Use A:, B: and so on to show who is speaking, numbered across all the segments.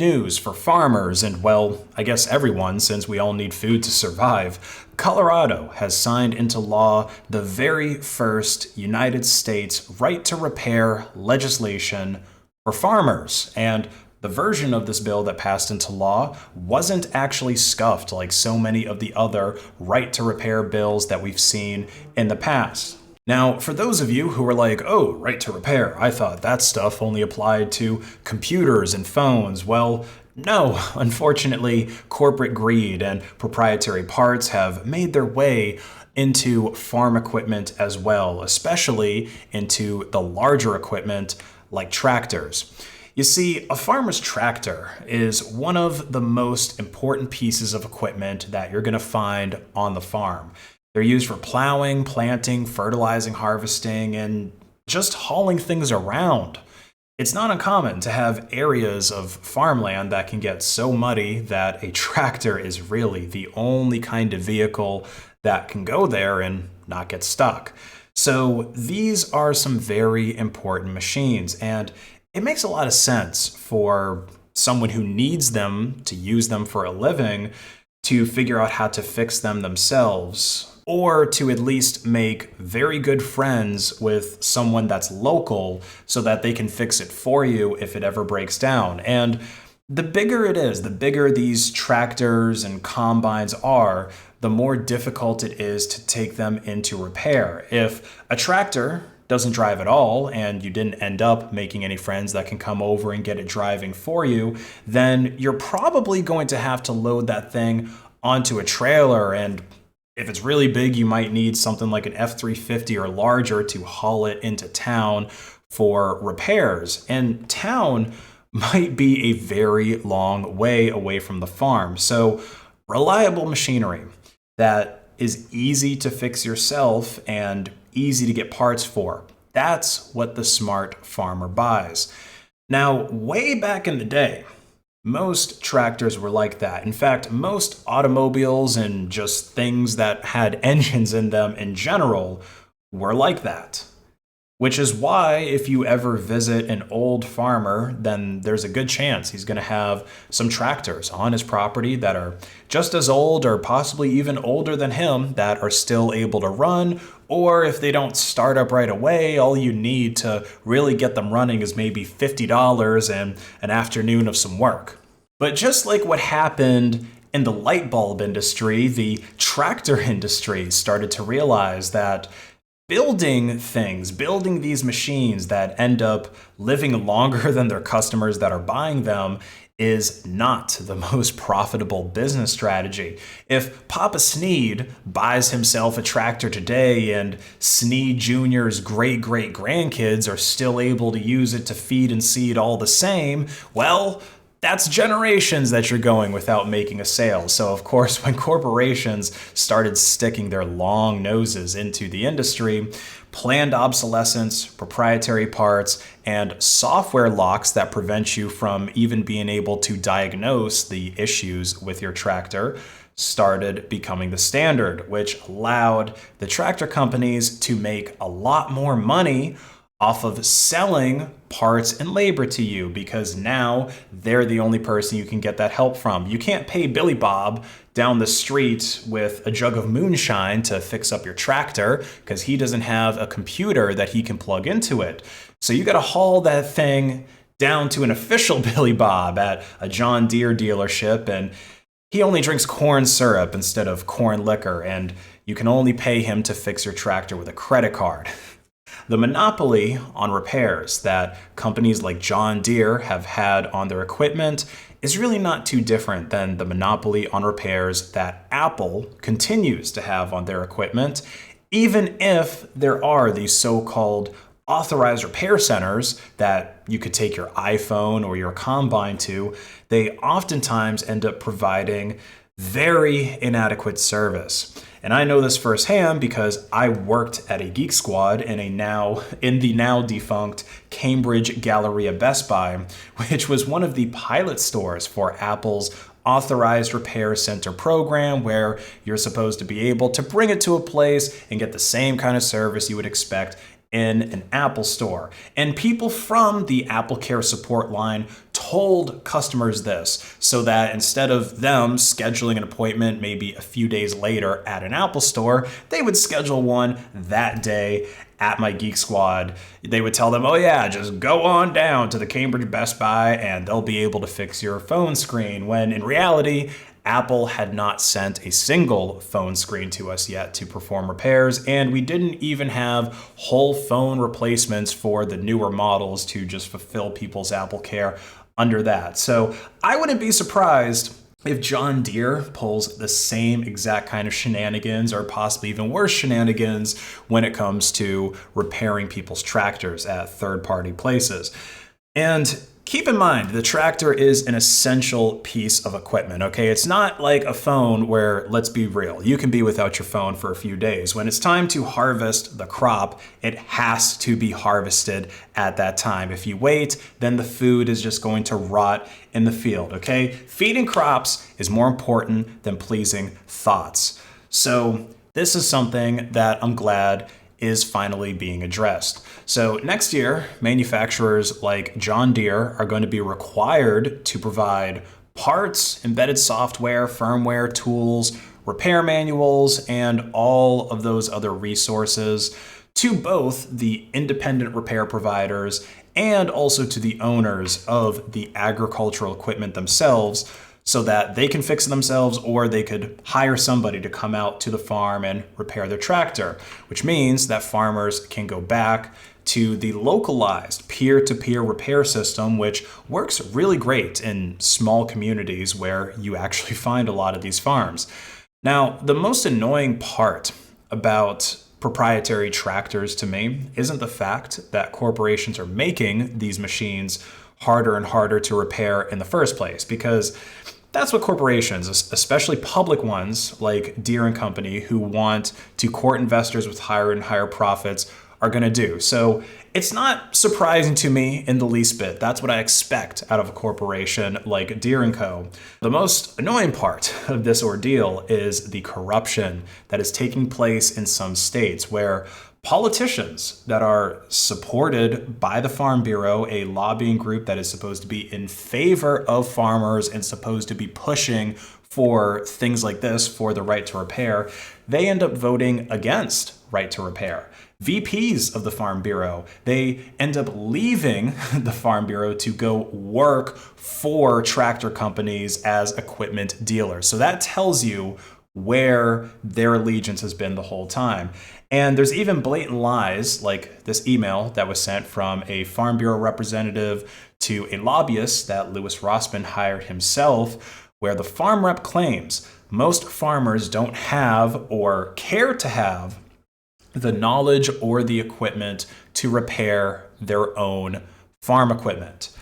A: News for farmers and, well, I guess everyone, since we all need food to survive. Colorado has signed into law the very first United States right to repair legislation for farmers. And the version of this bill that passed into law wasn't actually scuffed like so many of the other right to repair bills that we've seen in the past. Now, for those of you who are like, oh, right to repair, I thought that stuff only applied to computers and phones. Well, no, unfortunately, corporate greed and proprietary parts have made their way into farm equipment as well, especially into the larger equipment like tractors. You see, a farmer's tractor is one of the most important pieces of equipment that you're going to find on the farm. They're used for plowing, planting, fertilizing, harvesting, and just hauling things around. It's not uncommon to have areas of farmland that can get so muddy that a tractor is really the only kind of vehicle that can go there and not get stuck. So these are some very important machines, and it makes a lot of sense for someone who needs them to use them for a living to figure out how to fix them themselves, or to at least make very good friends with someone that's local so that they can fix it for you if it ever breaks down. And the bigger it is, the bigger these tractors and combines are, the more difficult it is to take them into repair. If a tractor doesn't drive at all and you didn't end up making any friends that can come over and get it driving for you, then you're probably going to have to load that thing onto a trailer, and if it's really big, you might need something like an F-350 or larger to haul it into town for repairs. And town might be a very long way away from the farm. So reliable machinery that is easy to fix yourself and easy to get parts for. That's what the smart farmer buys. Now, way back in the day, most tractors were like that. In fact, most automobiles and just things that had engines in them in general were like that. Which is why if you ever visit an old farmer, then there's a good chance he's going to have some tractors on his property that are just as old or possibly even older than him that are still able to run. Or if they don't start up right away, all you need to really get them running is maybe $50 and an afternoon of some work. But just like what happened in the light bulb industry, the tractor industry started to realize that building these machines that end up living longer than their customers that are buying them is not the most profitable business strategy. If Papa Sneed buys himself a tractor today and Sneed Jr.'s great-great-grandkids are still able to use it to feed and seed all the same, well, that's generations that you're going without making a sale. So of course, when corporations started sticking their long noses into the industry, planned obsolescence, proprietary parts, and software locks that prevent you from even being able to diagnose the issues with your tractor started becoming the standard, which allowed the tractor companies to make a lot more money off of selling parts and labor to you, because now they're the only person you can get that help from. You can't pay Billy Bob down the street with a jug of moonshine to fix up your tractor because he doesn't have a computer that he can plug into it. So you got to haul that thing down to an official Billy Bob at a John Deere dealership, and he only drinks corn syrup instead of corn liquor, and you can only pay him to fix your tractor with a credit card. The monopoly on repairs that companies like John Deere have had on their equipment is really not too different than the monopoly on repairs that Apple continues to have on their equipment, even if there are these so-called authorized repair centers that you could take your iPhone or your combine to. They oftentimes end up providing very inadequate service. And I know this firsthand because I worked at a Geek Squad in the now defunct Cambridge Galleria Best Buy, which was one of the pilot stores for Apple's authorized repair center program, where you're supposed to be able to bring it to a place and get the same kind of service you would expect in an Apple store. And people from the AppleCare support line told customers this so that instead of them scheduling an appointment maybe a few days later at an Apple store, they would schedule one that day at my Geek Squad. They would tell them, oh yeah, just go on down to the Cambridge Best Buy and they'll be able to fix your phone screen, when in reality, Apple had not sent a single phone screen to us yet to perform repairs, and we didn't even have whole phone replacements for the newer models to just fulfill people's AppleCare under that. So I wouldn't be surprised if John Deere pulls the same exact kind of shenanigans, or possibly even worse shenanigans, when it comes to repairing people's tractors at third-party places. And keep in mind, the tractor is an essential piece of equipment, okay? It's not like a phone where, let's be real, you can be without your phone for a few days. When it's time to harvest the crop, it has to be harvested at that time. If you wait, then the food is just going to rot in the field, okay? Feeding crops is more important than pleasing thoughts. So this is something that I'm glad is finally being addressed. So next year, manufacturers like John Deere are going to be required to provide parts, embedded software, firmware, tools, repair manuals, and all of those other resources to both the independent repair providers and also to the owners of the agricultural equipment themselves, so that they can fix it themselves, or they could hire somebody to come out to the farm and repair their tractor, which means that farmers can go back to the localized peer-to-peer repair system, which works really great in small communities where you actually find a lot of these farms. Now, the most annoying part about proprietary tractors to me isn't the fact that corporations are making these machines harder and harder to repair in the first place, because that's what corporations, especially public ones like Deere and Company, who want to court investors with higher and higher profits, are going to do. So it's not surprising to me in the least bit. That's what I expect out of a corporation like Deere & Co. The most annoying part of this ordeal is the corruption that is taking place in some states, where politicians that are supported by the Farm Bureau, a lobbying group that is supposed to be in favor of farmers and supposed to be pushing for things like this, for the right to repair, they end up voting against right to repair. VPs of the Farm Bureau, they end up leaving the Farm Bureau to go work for tractor companies as equipment dealers. So that tells you where their allegiance has been the whole time. And there's even blatant lies, like this email that was sent from a Farm Bureau representative to a lobbyist that Louis Rossmann hired himself, where the farm rep claims most farmers don't have or care to have the knowledge or the equipment to repair their own farm equipment.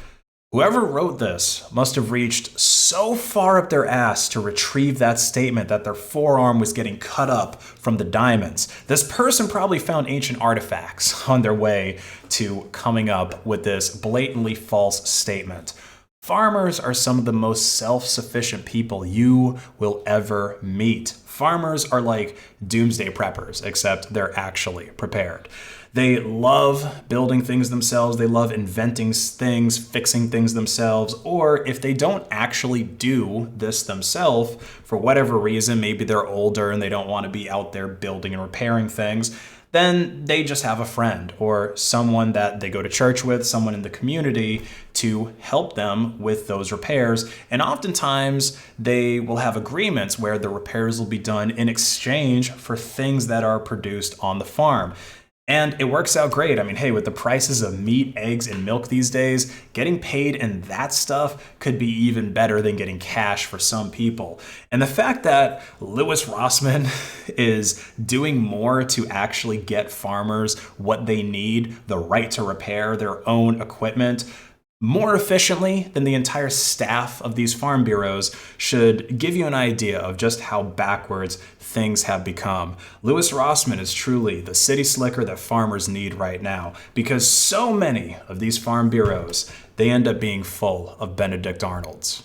A: Whoever wrote this must have reached so far up their ass to retrieve that statement that their forearm was getting cut up from the diamonds. This person probably found ancient artifacts on their way to coming up with this blatantly false statement. Farmers are some of the most self-sufficient people you will ever meet. Farmers are like doomsday preppers, except they're actually prepared. They love building things themselves. They love inventing things, fixing things themselves. Or if they don't actually do this themselves, for whatever reason, maybe they're older and they don't want to be out there building and repairing things, then they just have a friend or someone that they go to church with, someone in the community to help them with those repairs. And oftentimes they will have agreements where the repairs will be done in exchange for things that are produced on the farm. And it works out great. I mean, hey, with the prices of meat, eggs, and milk these days, getting paid in that stuff could be even better than getting cash for some people. And the fact that Louis Rossmann is doing more to actually get farmers what they need, the right to repair their own equipment, more efficiently than the entire staff of these farm bureaus, should give you an idea of just how backwards things have become. Louis Rossmann is truly the city slicker that farmers need right now, because so many of these farm bureaus, they end up being full of Benedict Arnolds.